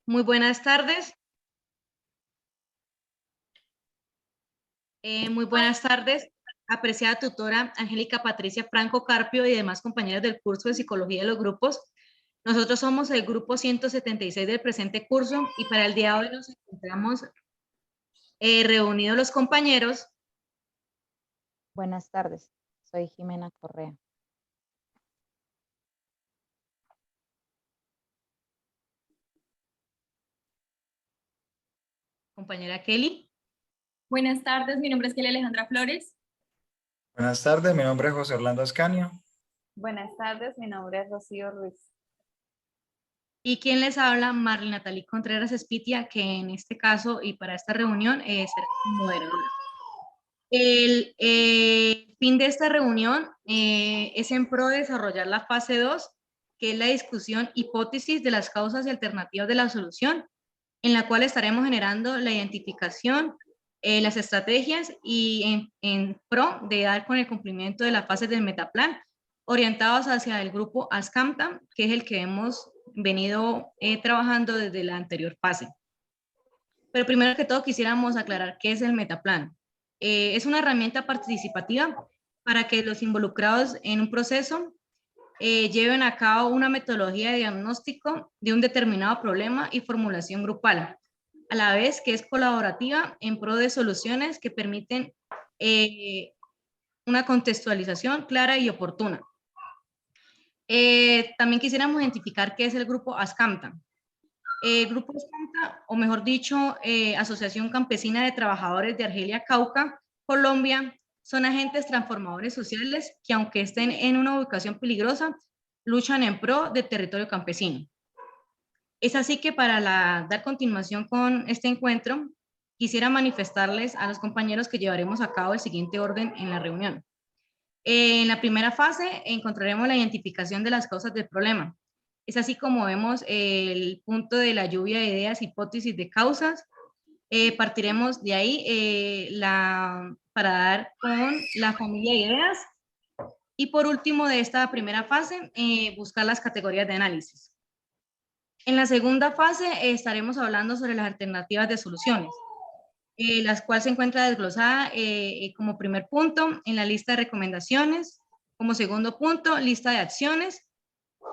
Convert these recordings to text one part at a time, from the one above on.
Muy buenas tardes. Muy buenas tardes, apreciada tutora Angélica Patricia Franco Carpio y demás compañeras del curso de Psicología de los Grupos. Nosotros somos el grupo 176 del presente curso y para el día de hoy nos encontramos reunidos los compañeros. Buenas tardes, soy Jimena Correa. Compañera Kelly. Buenas tardes, mi nombre es Kelly Alejandra Flores. Buenas tardes, mi nombre es José Orlando Ascanio. Buenas tardes, mi nombre es Rocío Ruiz. Y quien les habla, Marlene Natalie Contreras Espitia, que en este caso y para esta reunión será moderadora. El fin de esta reunión es en pro de desarrollar la fase 2, que es la discusión hipótesis de las causas y alternativas de la solución, en la cual estaremos generando la identificación, las estrategias y en pro de dar con el cumplimiento de la fase del metaplan, orientados hacia el grupo ASCAMTA, que es el que hemos venido trabajando desde la anterior fase. Pero primero que todo quisiéramos aclarar qué es el metaplan. Es una herramienta participativa para que los involucrados en un proceso lleven a cabo una metodología de diagnóstico de un determinado problema y formulación grupal, a la vez que es colaborativa en pro de soluciones que permiten una contextualización clara y oportuna. También quisiéramos identificar qué es el grupo ASCAMTA. Grupo ASCAMTA, o mejor dicho, Asociación Campesina de Trabajadores de Argelia Cauca, Colombia, son agentes transformadores sociales que, aunque estén en una ubicación peligrosa, luchan en pro del territorio campesino. Es así que para dar continuación con este encuentro, quisiera manifestarles a los compañeros que llevaremos a cabo el siguiente orden en la reunión. En la primera fase encontraremos la identificación de las causas del problema. Es así como vemos el punto de la lluvia de ideas, hipótesis de causas. Partiremos de ahí para dar con la familia de ideas. Y por último de esta primera fase, buscar las categorías de análisis. En la segunda fase estaremos hablando sobre las alternativas de soluciones, las cuales se encuentra desglosada como primer punto en la lista de recomendaciones, como segundo punto, lista de acciones,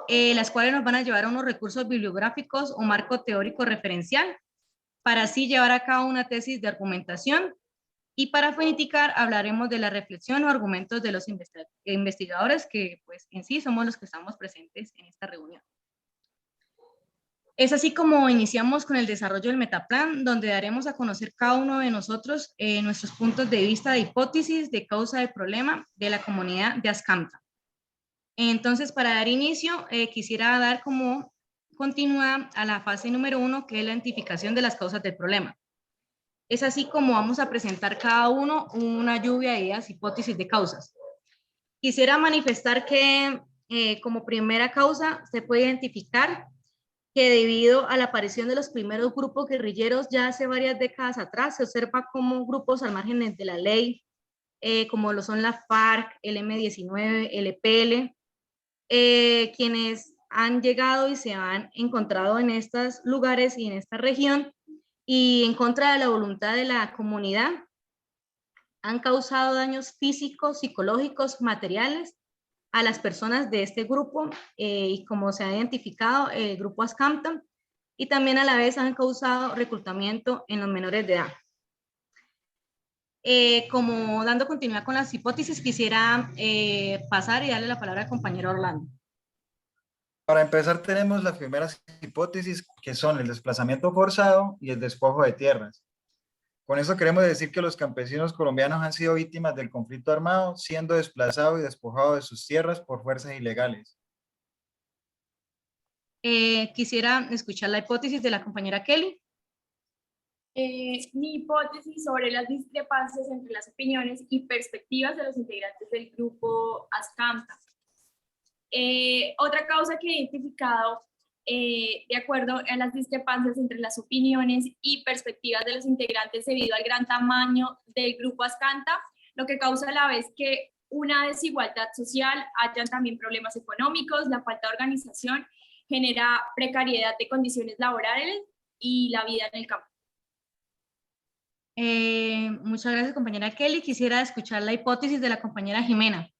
las cuales nos van a llevar a unos recursos bibliográficos o marco teórico referencial, para así llevar a cabo una tesis de argumentación, y para finiquitar hablaremos de la reflexión o argumentos de los investigadores que pues en sí somos los que estamos presentes en esta reunión. Es así como iniciamos con el desarrollo del metaplan, donde daremos a conocer cada uno de nosotros nuestros puntos de vista de hipótesis, de causa del problema de la comunidad de ASCAMTA. Entonces, para dar inicio, quisiera dar como continuidad a la fase número 1, que es la identificación de las causas del problema. Es así como vamos a presentar cada uno una lluvia de ideas, hipótesis de causas. Quisiera manifestar que como primera causa se puede identificar que debido a la aparición de los primeros grupos guerrilleros ya hace varias décadas atrás, se observa como grupos al margen de la ley, como lo son la FARC, el M-19, el EPL, quienes han llegado y se han encontrado en estos lugares y en esta región y en contra de la voluntad de la comunidad, han causado daños físicos, psicológicos, materiales a las personas de este grupo y como se ha identificado el grupo ASCAMTA, y también a la vez han causado reclutamiento en los menores de edad. Como dando continuidad con las hipótesis, quisiera pasar y darle la palabra al compañero Orlando. Para empezar tenemos las primeras hipótesis, que son el desplazamiento forzado y el despojo de tierras. Con eso queremos decir que los campesinos colombianos han sido víctimas del conflicto armado, siendo desplazados y despojados de sus tierras por fuerzas ilegales. Quisiera escuchar la hipótesis de la compañera Kelly. Mi hipótesis sobre las discrepancias entre las opiniones y perspectivas de los integrantes del grupo ASCAMTA. Otra causa que he identificado, de acuerdo a las discrepancias entre las opiniones y perspectivas de los integrantes debido al gran tamaño del grupo ASCAMTA, lo que causa a la vez que una desigualdad social, hayan también problemas económicos, la falta de organización genera precariedad de condiciones laborales y la vida en el campo. Muchas gracias, compañera Kelly. Quisiera escuchar la hipótesis de la compañera Jimena.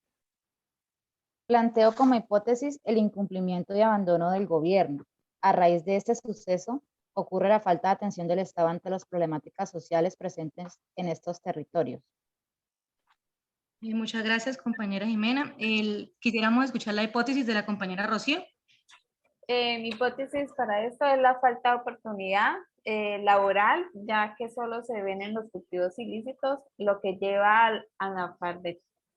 Planteo como hipótesis el incumplimiento y abandono del gobierno. A raíz de este suceso, ocurre la falta de atención del Estado ante las problemáticas sociales presentes en estos territorios. Muchas gracias, compañera Jimena. Quisiéramos escuchar la hipótesis de la compañera Rocío. Mi hipótesis para esto es la falta de oportunidad laboral, ya que solo se ven en los cultivos ilícitos, lo que lleva al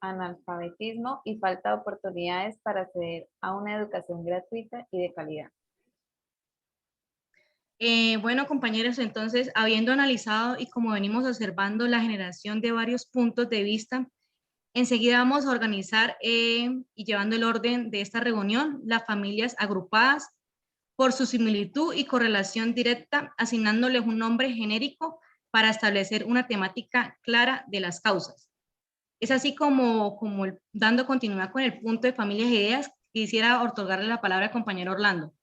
analfabetismo y falta de oportunidades para acceder a una educación gratuita y de calidad. Bueno, compañeros, entonces, habiendo analizado y como venimos observando la generación de varios puntos de vista, enseguida vamos a organizar y llevando el orden de esta reunión, las familias agrupadas por su similitud y correlación directa, asignándoles un nombre genérico para establecer una temática clara de las causas. Es así como dando continuidad con el punto de familias e ideas, quisiera otorgarle la palabra al compañero Orlando.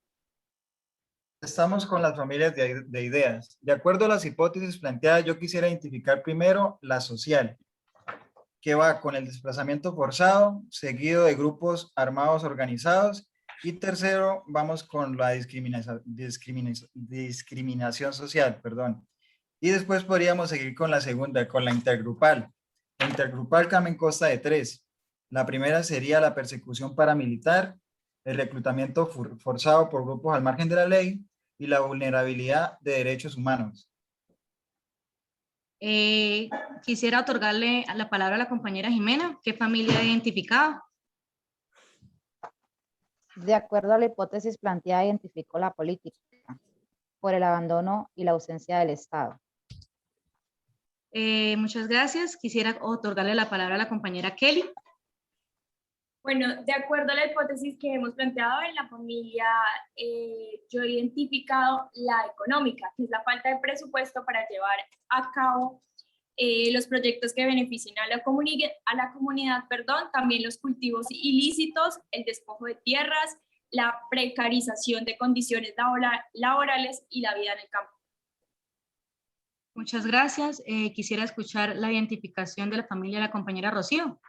Estamos con las familias de ideas. De acuerdo a las hipótesis planteadas, yo quisiera identificar primero la social, que va con el desplazamiento forzado, seguido de grupos armados organizados, y tercero, vamos con la discriminación social, perdón. Y después podríamos seguir con la segunda, con la intergrupal. La intergrupal también consta de tres. La primera sería la persecución paramilitar, el reclutamiento forzado por grupos al margen de la ley y la vulnerabilidad de derechos humanos. Quisiera otorgarle la palabra a la compañera Jimena. ¿Qué familia ha identificado? De acuerdo a la hipótesis planteada, identifico la política por el abandono y la ausencia del Estado. Muchas gracias. Quisiera otorgarle la palabra a la compañera Kelly. Bueno, de acuerdo a la hipótesis que hemos planteado en la familia, yo he identificado la económica, que es la falta de presupuesto para llevar a cabo los proyectos que beneficien a la comunidad, también los cultivos ilícitos, el despojo de tierras, la precarización de condiciones laborales y la vida en el campo. Muchas gracias. Quisiera escuchar la identificación de la familia de la compañera Rocío.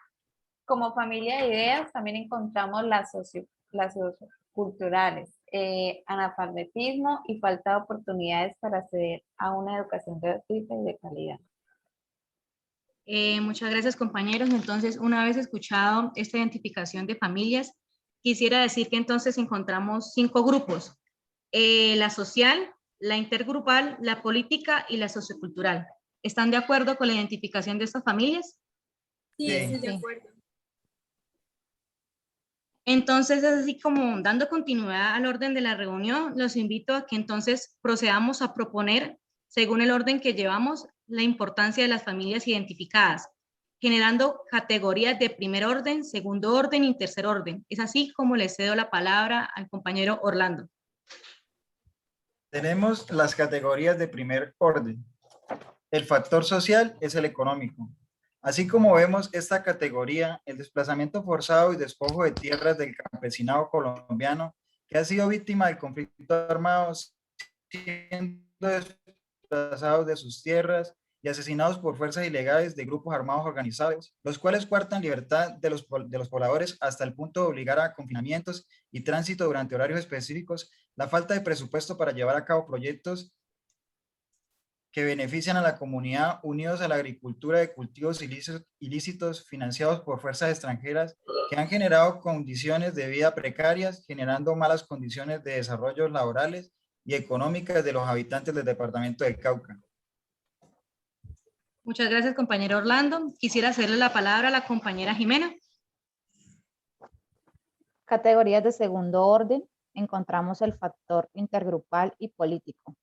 Como familia de ideas también encontramos las socioculturales, analfabetismo y falta de oportunidades para acceder a una educación gratuita y de calidad. Muchas gracias, compañeros. Entonces, una vez escuchado esta identificación de familias, quisiera decir que entonces encontramos 5 grupos: la social, la intergrupal, la política y la sociocultural. ¿Están de acuerdo con la identificación de estas familias? Sí, Sí. estoy de acuerdo. Entonces, es así como dando continuidad al orden de la reunión, los invito a que entonces procedamos a proponer, según el orden que llevamos, la importancia de las familias identificadas, generando categorías de primer orden, segundo orden y tercer orden. Es así como le cedo la palabra al compañero Orlando. Tenemos las categorías de primer orden. El factor social es el económico. Así como vemos esta categoría, el desplazamiento forzado y despojo de tierras del campesinado colombiano que ha sido víctima del conflicto armado, siendo desplazados de sus tierras y asesinados por fuerzas ilegales de grupos armados organizados, los cuales coartan libertad de los pobladores hasta el punto de obligar a confinamientos y tránsito durante horarios específicos, la falta de presupuesto para llevar a cabo proyectos que benefician a la comunidad unidos a la agricultura de cultivos ilícitos financiados por fuerzas extranjeras que han generado condiciones de vida precarias, generando malas condiciones de desarrollo laborales y económicas de los habitantes del departamento del Cauca. Muchas gracias, compañero Orlando. Quisiera hacerle la palabra a la compañera Jimena. Categorías de segundo orden, encontramos el factor intergrupal y político.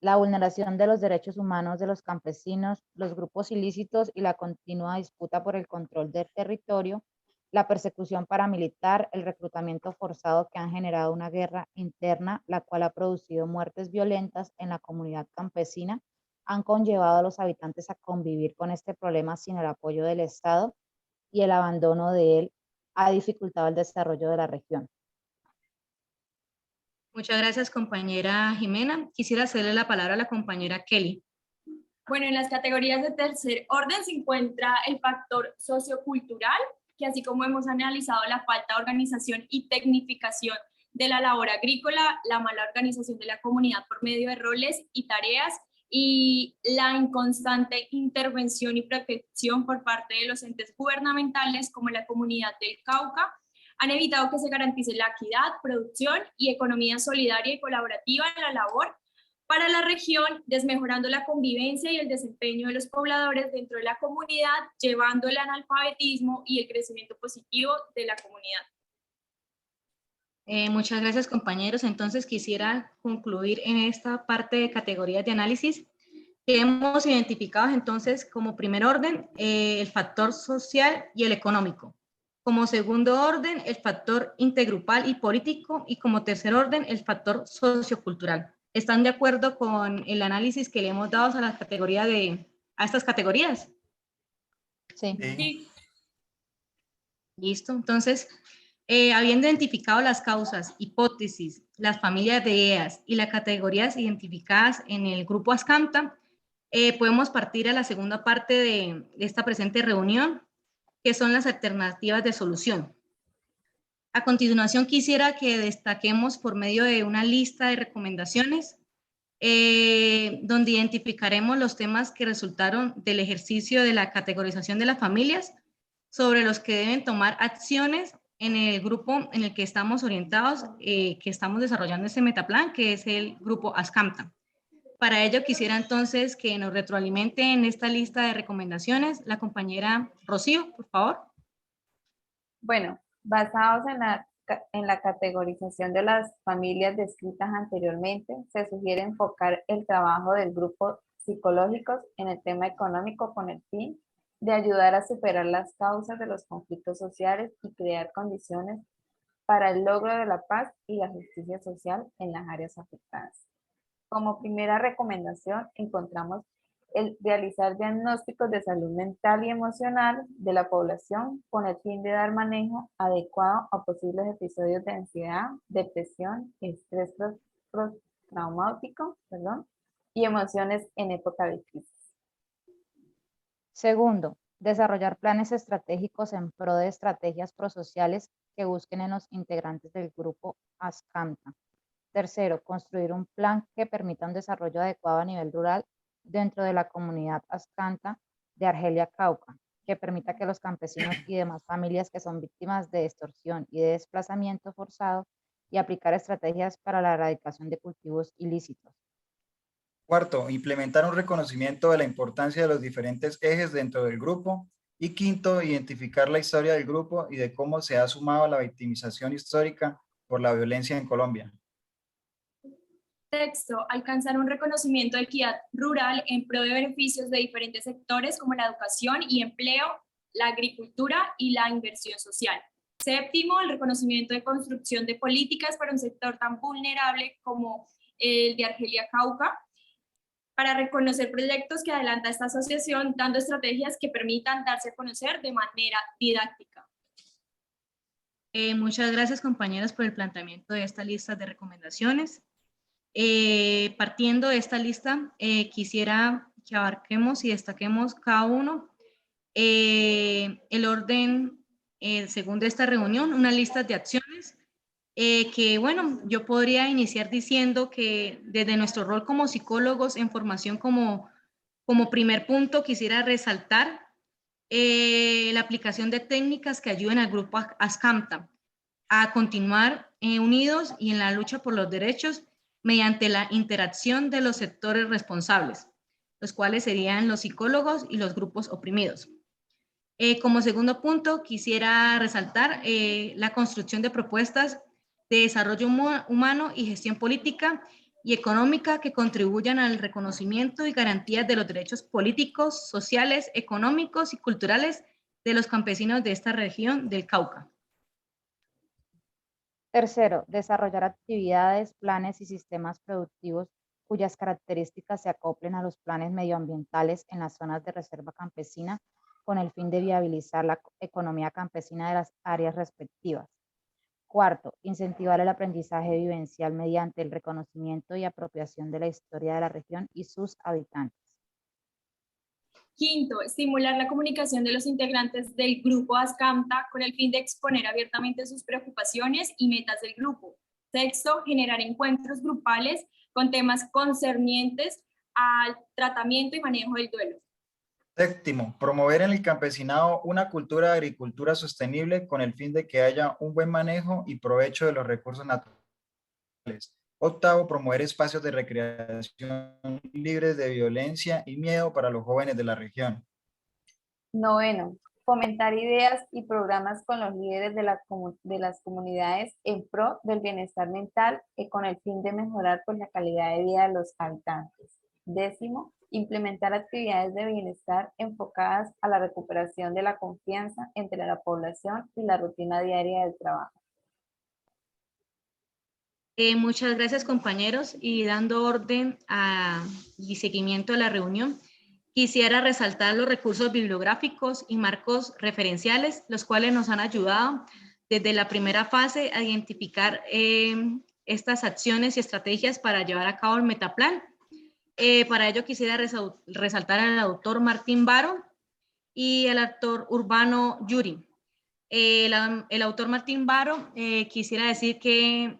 La vulneración de los derechos humanos de los campesinos, los grupos ilícitos y la continua disputa por el control del territorio, la persecución paramilitar, el reclutamiento forzado que han generado una guerra interna, la cual ha producido muertes violentas en la comunidad campesina, han conllevado a los habitantes a convivir con este problema sin el apoyo del Estado y el abandono de él ha dificultado el desarrollo de la región. Muchas gracias, compañero Orlando. Quisiera hacerle la palabra a la compañera Jimena. Categorías de segundo orden, encontramos el factor intergrupal y político. La vulneración de los derechos humanos de los campesinos, los grupos ilícitos y la continua disputa por el control del territorio, la persecución paramilitar, el reclutamiento forzado que han generado una guerra interna, la cual ha producido muertes violentas en la comunidad campesina, han conllevado a los habitantes a convivir con este problema sin el apoyo del Estado y el abandono de él ha dificultado el desarrollo de la región. Muchas gracias, compañera Jimena. Quisiera cederle la palabra a la compañera Kelly. Bueno, en las categorías de tercer orden se encuentra el factor sociocultural, que así como hemos analizado la falta de organización y tecnificación de la labor agrícola, la mala organización de la comunidad por medio de roles y tareas y la inconstante intervención y protección por parte de los entes gubernamentales como la comunidad del Cauca, han evitado que se garantice la equidad, producción y economía solidaria y colaborativa en la labor para la región, desmejorando la convivencia y el desempeño de los pobladores dentro de la comunidad, llevando el analfabetismo y el crecimiento positivo de la comunidad. Muchas gracias, compañeros. Entonces quisiera concluir en esta parte de categorías de análisis que hemos identificado entonces como primer orden el factor social y el económico. Como segundo orden, el factor intergrupal y político, y como tercer orden, el factor sociocultural. ¿Están de acuerdo con el análisis que le hemos dado a la categoría a estas categorías? Sí. Sí. Listo. Entonces, habiendo identificado las causas, hipótesis, las familias de EAS y las categorías identificadas en el grupo ASCAMTA, podemos partir a la segunda parte de esta presente reunión, que son las alternativas de solución. A continuación, quisiera que destaquemos por medio de una lista de recomendaciones, donde identificaremos los temas que resultaron del ejercicio de la categorización de las familias, sobre los que deben tomar acciones en el grupo en el que estamos orientados, que estamos desarrollando este metaplan, que es el grupo ASCAMTA. Para ello quisiera entonces que nos retroalimente en esta lista de recomendaciones la compañera Rocío, por favor. Bueno, basados en la categorización de las familias descritas anteriormente, se sugiere enfocar el trabajo del grupo psicológicos en el tema económico con el fin de ayudar a superar las causas de los conflictos sociales y crear condiciones para el logro de la paz y la justicia social en las áreas afectadas. Como primera recomendación encontramos el realizar diagnósticos de salud mental y emocional de la población con el fin de dar manejo adecuado a posibles episodios de ansiedad, depresión, estrés postraumático, y emociones en época de crisis. Segundo, desarrollar planes estratégicos en pro de estrategias prosociales que busquen en los integrantes del grupo ASCAMTA. Tercero, construir un plan que permita un desarrollo adecuado a nivel rural dentro de la comunidad ASCAMTA de Argelia Cauca, que permita que los campesinos y demás familias que son víctimas de extorsión y de desplazamiento forzado y aplicar estrategias para la erradicación de cultivos ilícitos. Cuarto, implementar un reconocimiento de la importancia de los diferentes ejes dentro del grupo. Y quinto, identificar la historia del grupo y de cómo se ha sumado a la victimización histórica por la violencia en Colombia. Sexto, alcanzar un reconocimiento de equidad rural en pro de beneficios de diferentes sectores como la educación y empleo, la agricultura y la inversión social. Séptimo, el reconocimiento de construcción de políticas para un sector tan vulnerable como el de Argelia Cauca, para reconocer proyectos que adelanta esta asociación, dando estrategias que permitan darse a conocer de manera didáctica. Muchas gracias, compañeras, por el planteamiento de esta lista de recomendaciones. Partiendo de esta lista, quisiera que abarquemos y destaquemos cada uno el orden según de esta reunión, una lista de acciones que, bueno, yo podría iniciar diciendo que desde nuestro rol como psicólogos en formación como primer punto quisiera resaltar la aplicación de técnicas que ayuden al grupo ASCAMTA a continuar unidos y en la lucha por los derechos mediante la interacción de los sectores responsables, los cuales serían los psicólogos y los grupos oprimidos. Como segundo punto, quisiera resaltar la construcción de propuestas de desarrollo humano y gestión política y económica que contribuyan al reconocimiento y garantías de los derechos políticos, sociales, económicos y culturales de los campesinos de esta región del Cauca. Tercero, desarrollar actividades, planes y sistemas productivos cuyas características se acoplen a los planes medioambientales en las zonas de reserva campesina con el fin de viabilizar la economía campesina de las áreas respectivas. Cuarto, incentivar el aprendizaje vivencial mediante el reconocimiento y apropiación de la historia de la región y sus habitantes. Quinto, estimular la comunicación de los integrantes del grupo ASCAMTA con el fin de exponer abiertamente sus preocupaciones y metas del grupo. Sexto, generar encuentros grupales con temas concernientes al tratamiento y manejo del duelo. Séptimo, promover en el campesinado una cultura de agricultura sostenible con el fin de que haya un buen manejo y provecho de los recursos naturales. Octavo, promover espacios de recreación libres de violencia y miedo para los jóvenes de la región. Noveno, fomentar ideas y programas con los líderes de las comunidades en pro del bienestar mental y con el fin de mejorar pues, la calidad de vida de los habitantes. Décimo, implementar actividades de bienestar enfocadas a la recuperación de la confianza entre la población y la rutina diaria del trabajo. Muchas gracias, compañeros, y dando orden y seguimiento a la reunión, quisiera resaltar los recursos bibliográficos y marcos referenciales, los cuales nos han ayudado desde la primera fase a identificar estas acciones y estrategias para llevar a cabo el Metaplan. Para ello quisiera resaltar al autor Martín Baro y al autor Urbano Yuri. El autor Martín Baro quisiera decir que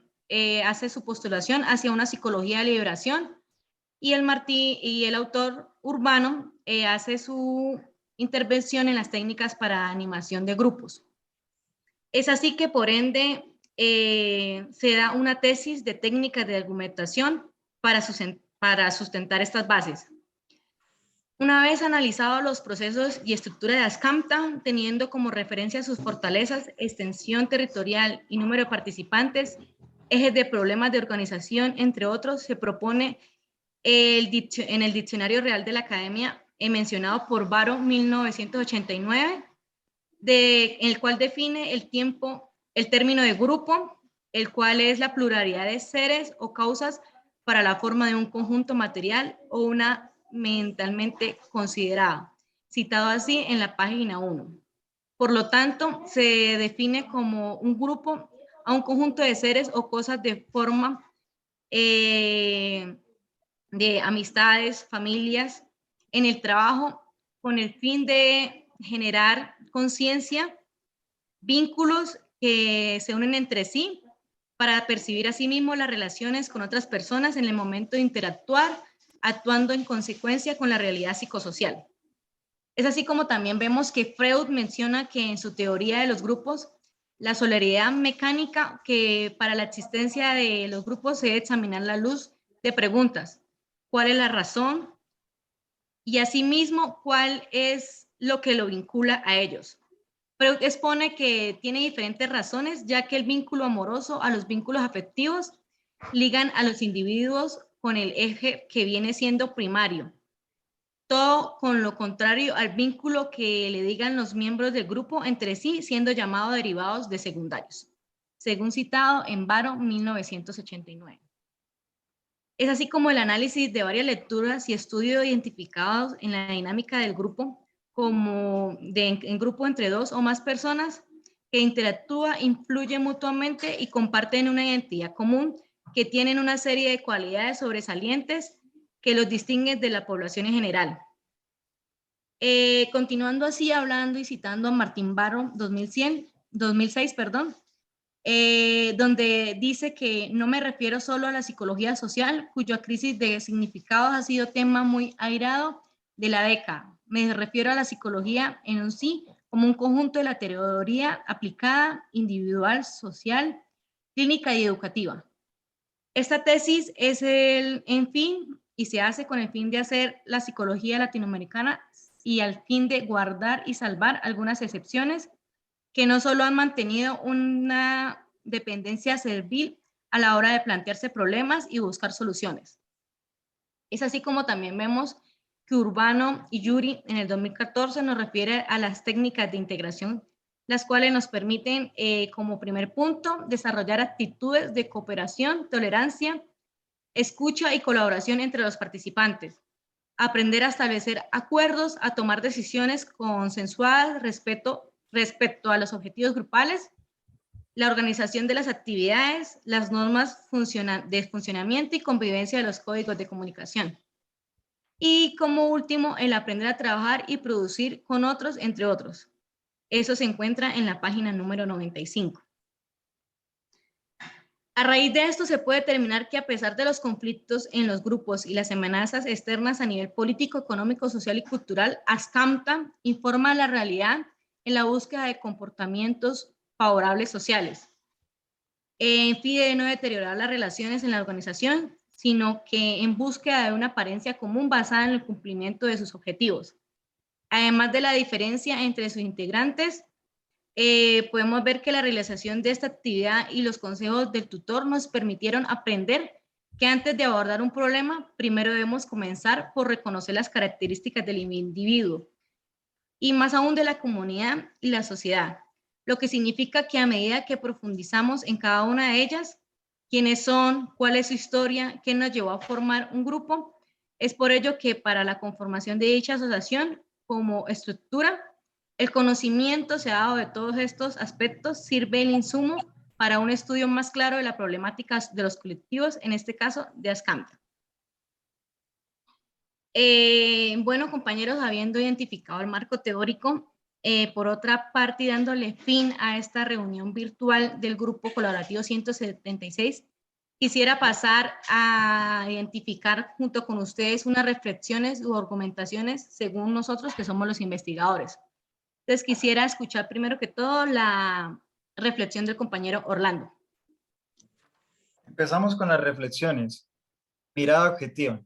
hace su postulación hacia una psicología de liberación y el autor Urbano hace su intervención en las técnicas para animación de grupos. Es así que por ende se da una tesis de técnicas de argumentación para sustentar estas bases. Una vez analizados los procesos y estructura de ASCAMTA, teniendo como referencia sus fortalezas, extensión territorial y número de participantes, ejes de problemas de organización, entre otros, se propone en el Diccionario Real de la Academia, mencionado por Baro 1989, el cual define el término de grupo, el cual es la pluralidad de seres o causas para la forma de un conjunto material o una mentalmente considerada, citado así en la página 1. Por lo tanto, se define como un grupo a un conjunto de seres o cosas de forma de amistades, familias, en el trabajo, con el fin de generar conciencia, vínculos que se unen entre sí para percibir a sí mismo las relaciones con otras personas en el momento de interactuar, actuando en consecuencia con la realidad psicosocial. Es así como también vemos que Freud menciona que en su teoría de los grupos, la solidaridad mecánica, que para la existencia de los grupos se debe examinar la luz de preguntas. ¿Cuál es la razón? Y asimismo, ¿cuál es lo que lo vincula a ellos? Freud expone que tiene diferentes razones, ya que el vínculo amoroso a los vínculos afectivos ligan a los individuos con el eje que viene siendo primario. Todo con lo contrario al vínculo que le digan los miembros del grupo entre sí, siendo llamados derivados de secundarios, según citado en Baro 1989. Es así como el análisis de varias lecturas y estudios identificados en la dinámica del grupo, como en grupo entre dos o más personas que interactúa, influye mutuamente y comparten una identidad común, que tienen una serie de cualidades sobresalientes que los distinguen de la población en general. Continuando así, hablando y citando a Martín Baro 2006, donde dice que no me refiero solo a la psicología social, cuya crisis de significados ha sido tema muy airado de la década. Me refiero a la psicología en un sí como un conjunto de la teoría aplicada, individual, social, clínica y educativa. Esta tesis es en fin y se hace con el fin de hacer la psicología latinoamericana y al fin de guardar y salvar algunas excepciones que no solo han mantenido una dependencia servil a la hora de plantearse problemas y buscar soluciones. Es así como también vemos que Urbano y Yuri en el 2014 nos refiere a las técnicas de integración, las cuales nos permiten, como primer punto, desarrollar actitudes de cooperación, tolerancia, escucha y colaboración entre los participantes, aprender a establecer acuerdos, a tomar decisiones consensuadas respecto a los objetivos grupales, la organización de las actividades, las normas de funcionamiento y convivencia de los códigos de comunicación. Y como último, el aprender a trabajar y producir con otros, entre otros. Eso se encuentra en la página número 95. A raíz de esto se puede determinar que a pesar de los conflictos en los grupos y las amenazas externas a nivel político, económico, social y cultural, Ascamta informa la realidad en la búsqueda de comportamientos favorables sociales, en fin de no deteriorar las relaciones en la organización, sino que en búsqueda de una apariencia común basada en el cumplimiento de sus objetivos. Además de la diferencia entre sus integrantes, podemos ver que la realización de esta actividad y los consejos del tutor nos permitieron aprender que antes de abordar un problema, primero debemos comenzar por reconocer las características del individuo y más aún de la comunidad y la sociedad, lo que significa que a medida que profundizamos en cada una de ellas, quiénes son, cuál es su historia, qué nos llevó a formar un grupo, es por ello que para la conformación de dicha asociación como estructura, el conocimiento se ha dado de todos estos aspectos, sirve el insumo para un estudio más claro de la problemática de los colectivos, en este caso de Ascamta. Bueno, compañeros, habiendo identificado el marco teórico, por otra parte, y dándole fin a esta reunión virtual del Grupo Colaborativo 176, quisiera pasar a identificar junto con ustedes unas reflexiones u argumentaciones según nosotros que somos los investigadores. Entonces quisiera escuchar primero que todo la reflexión del compañero Orlando. Empezamos con las reflexiones. Mirada objetiva.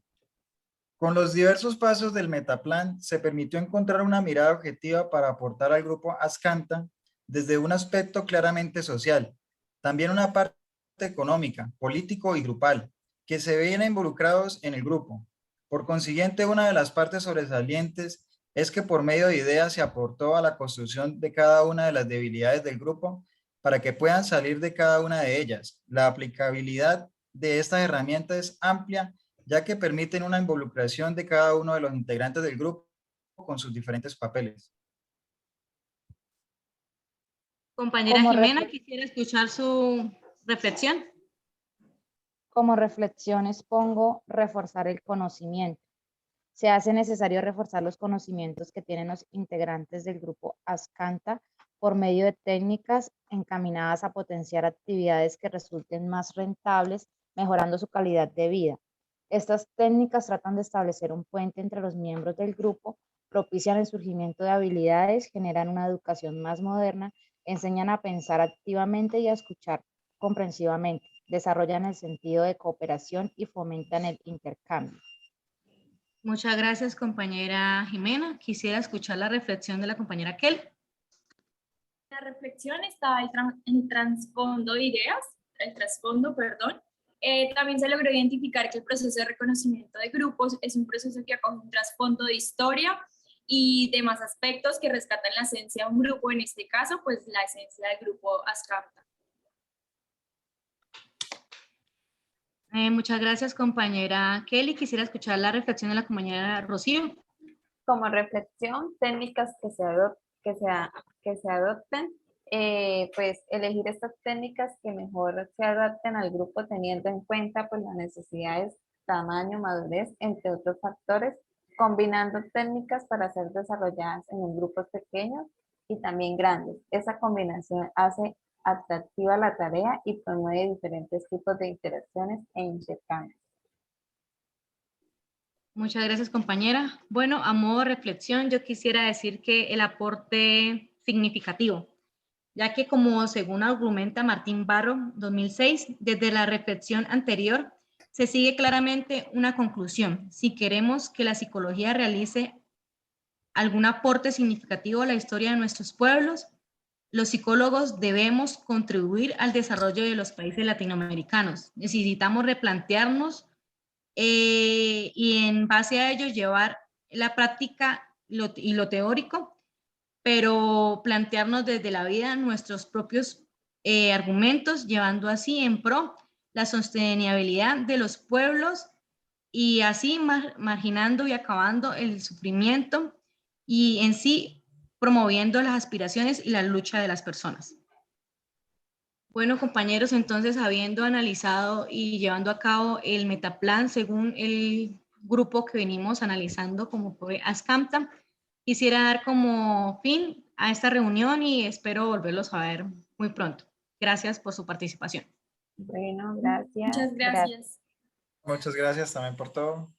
Con los diversos pasos del metaplan se permitió encontrar una mirada objetiva para aportar al grupo Ascanta desde un aspecto claramente social, también una parte económica, político y grupal, que se veían involucrados en el grupo. Por consiguiente, una de las partes sobresalientes es que por medio de ideas se aportó a la construcción de cada una de las debilidades del grupo para que puedan salir de cada una de ellas. La aplicabilidad de estas herramientas es amplia, ya que permiten una involucración de cada uno de los integrantes del grupo con sus diferentes papeles. Compañera Jimena, quisiera escuchar su reflexión. Como reflexiones pongo reforzar el conocimiento. Se hace necesario reforzar los conocimientos que tienen los integrantes del grupo Ascanta por medio de técnicas encaminadas a potenciar actividades que resulten más rentables, mejorando su calidad de vida. Estas técnicas tratan de establecer un puente entre los miembros del grupo, propician el surgimiento de habilidades, generan una educación más moderna, enseñan a pensar activamente y a escuchar comprensivamente, desarrollan el sentido de cooperación y fomentan el intercambio. Muchas gracias, compañera Jimena. Quisiera escuchar la reflexión de la compañera Kelly. La reflexión está el trasfondo de ideas, también se logró identificar que el proceso de reconocimiento de grupos es un proceso que acoge un trasfondo de historia y demás aspectos que rescatan la esencia de un grupo, en este caso, pues la esencia del grupo Ascamta. Muchas gracias, compañera Kelly. Quisiera escuchar la reflexión de la compañera Rocío. Como reflexión, técnicas que se adopten, pues elegir estas técnicas que mejor se adapten al grupo teniendo en cuenta pues las necesidades, tamaño, madurez, entre otros factores, combinando técnicas para ser desarrolladas en grupos pequeños y también grandes. Esa combinación hace atractiva la tarea y promueve diferentes tipos de interacciones e intercambios. Muchas gracias, compañera. Bueno, a modo de reflexión, yo quisiera decir que el aporte significativo, ya que como según argumenta Martín Barro, 2006, desde la reflexión anterior, se sigue claramente una conclusión. Si queremos que la psicología realice algún aporte significativo a la historia de nuestros pueblos, los psicólogos debemos contribuir al desarrollo de los países latinoamericanos. Necesitamos replantearnos y en base a ello llevar la práctica y lo teórico, pero plantearnos desde la vida nuestros propios argumentos, llevando así en pro la sostenibilidad de los pueblos y así marginando y acabando el sufrimiento y en sí promoviendo las aspiraciones y la lucha de las personas. Bueno, compañeros, entonces habiendo analizado y llevando a cabo el metaplan según el grupo que venimos analizando como fue ASCAMTA, quisiera dar como fin a esta reunión y espero volverlos a ver muy pronto. Gracias por su participación. Bueno, gracias. Muchas gracias. Muchas gracias también por todo.